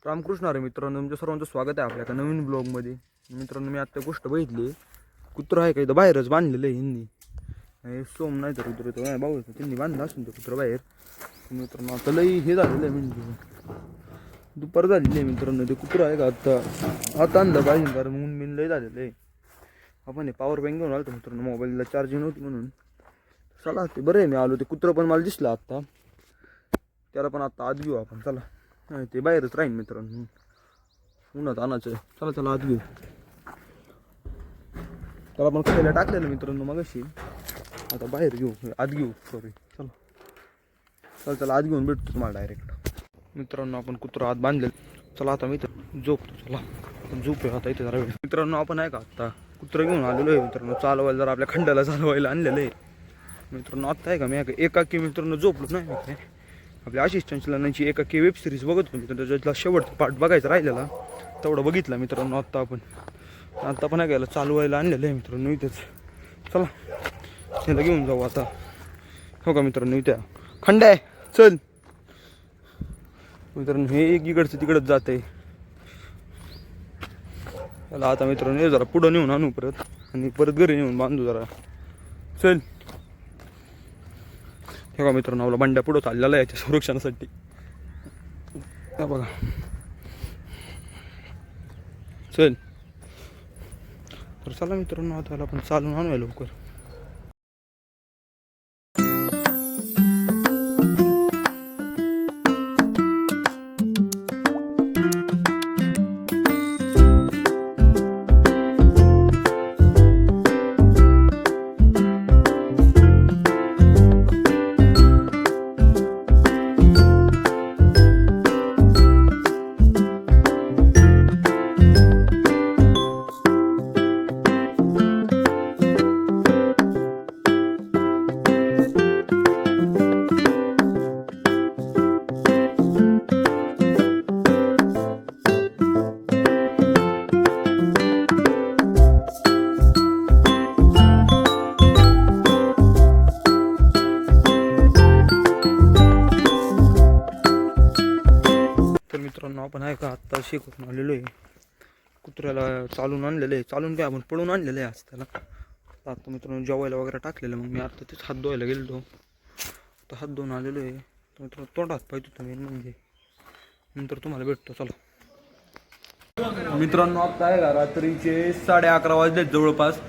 रामकृष्ण अरे मित्रांनो, तुमच्या सर्वांचं स्वागत आहे आपल्या एका नवीन ब्लॉगमध्ये. मित्रांनो, मी आता गोष्ट बघितली. कुत्रं आहे का इथं बाहेरच बांधलेलं आहे हिंदी. हे सोम नाही तर कुत्रं तो भाऊ त्यांनी बांधलं असून ते कुत्रं बाहेर. मित्रांनो आता लई हे झालेलं आहे, म्हणजे दुपार झालेली आहे. मित्रांनो ते कुत्रं आहे का आता आणलं पाहिजे, कारण ऊन बिन लई झालेलं आहे. आपण हे पॉवर बँक घेऊन आलो तर मित्रांनो, मोबाईलला चार्जिंग नव्हती म्हणून. चला ते बरं आहे, मी आलो. ते कुत्रं पण मला दिसलं आत्ता, त्याला पण आता आत घेऊ आपण. चला नाही ते बाहेरच राहीन मित्रांनो, उन्हात आणायचं. चला त्याला आत घेऊ. त्याला आपण खायला टाकलेलं मित्रांनो मगाशी, आता बाहेर घेऊ, आत घेऊ. सॉरी, चला चला त्याला आत घेऊन भेटतो तुम्हाला डायरेक्ट. मित्रांनो आपण कुत्रं आत बांधलेलं. चला आता मी इथं झोपतो. चला झोपूया आता इथे जरा वेळ. मित्रांनो आपण आहे का आता कुत्रं घेऊन आलेलो आहे मित्रांनो, चालवायला जरा आपल्या खंडाला चालवायला आणलेलं आहे मित्रांनो. आत्ता आहे का मी एकाकी मित्रांनो झोपलो नाही. आपल्या आशिष चंचलनाची एकाकी वेब सिरीज बघत होतो मित्रांनो, त्याच्यातला शेवटचा पार्ट बघायचा राहिलेला, तेवढं बघितला मित्रांनो. आता पण आहे का चालवायला आणलेलं आहे मित्रांनो इथंच. चला त्याला घेऊन जाऊ आता. हो का मित्रांनो, इथे खंड आहे, चल मित्रांनो. हे एक इकडचं तिकडच जाते. त्याला आता मित्रांनो हे जरा पुढं नेऊन आणू परत, आणि परत घरी नेऊन बांधू जरा. चल हे बघा मित्रांनो, आपला बंड्या पुढं चाललेला आहे याच्या संरक्षणासाठी. हे बघा, चल तर चला मित्रांनो, आता आपण चालून आणूया लवकर. मित्रांनो आपण आहे का आत्ता शिकून आलेलो आहे. कुत्र्याला चालून आणलेलं आहे. चालून काय, आपण पळून आणलेलं आहे आज त्याला. आता मित्रांनो जेवायला वगैरे टाकलेलं, मग मी आता तेच हात धुवायला गेलो. तर हात धुवून आलेलो आहे. तर मित्रांनो तोंडात पाहिजे होतं मी, म्हणजे नंतर तुम्हाला भेटतो. चला मित्रांनो, आता आहे का रात्रीचे 11:30 वाजले जवळपास.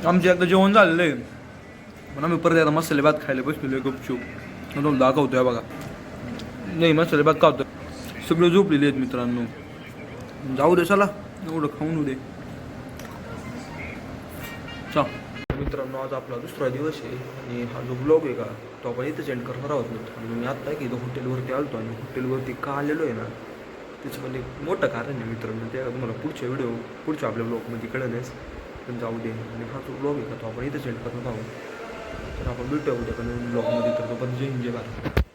आमचे एकदा जेवण झालेलं आहे, पण आम्ही परत एकदा मसाले भात खायला बसलेलो आहे गुपचूप. तुम्हाला दाखवतोय बघा. नाही मसाले भात खावतो, सगळे झोपलेले आहेत मित्रांनो. जाऊ दे, चला एवढं खाऊन दे. चा मित्रांनो, आज आपला दुसरा दिवस आहे, आणि हा जो ब्लॉग आहे का तो आपण इथं सेंड करणार आहोत मित्रांनो. मी आत्ता आहे की इथं हॉटेलवरती आलतो, आणि हॉटेलवरती का आलेलो आहे ना, त्याचं म्हणजे मोठं कारण आहे मित्रांनो. ते तुम्हाला पुढच्या आपल्या ब्लॉगमध्ये कळेलच. पण जाऊ दे, आणि हा जो ब्लॉग आहे का तो आपण इथं सेंड करणार आहोत. तर आपण भेटूया उद्या पण ब्लॉगमध्ये. तर तो पण जय हिंद जय भारत.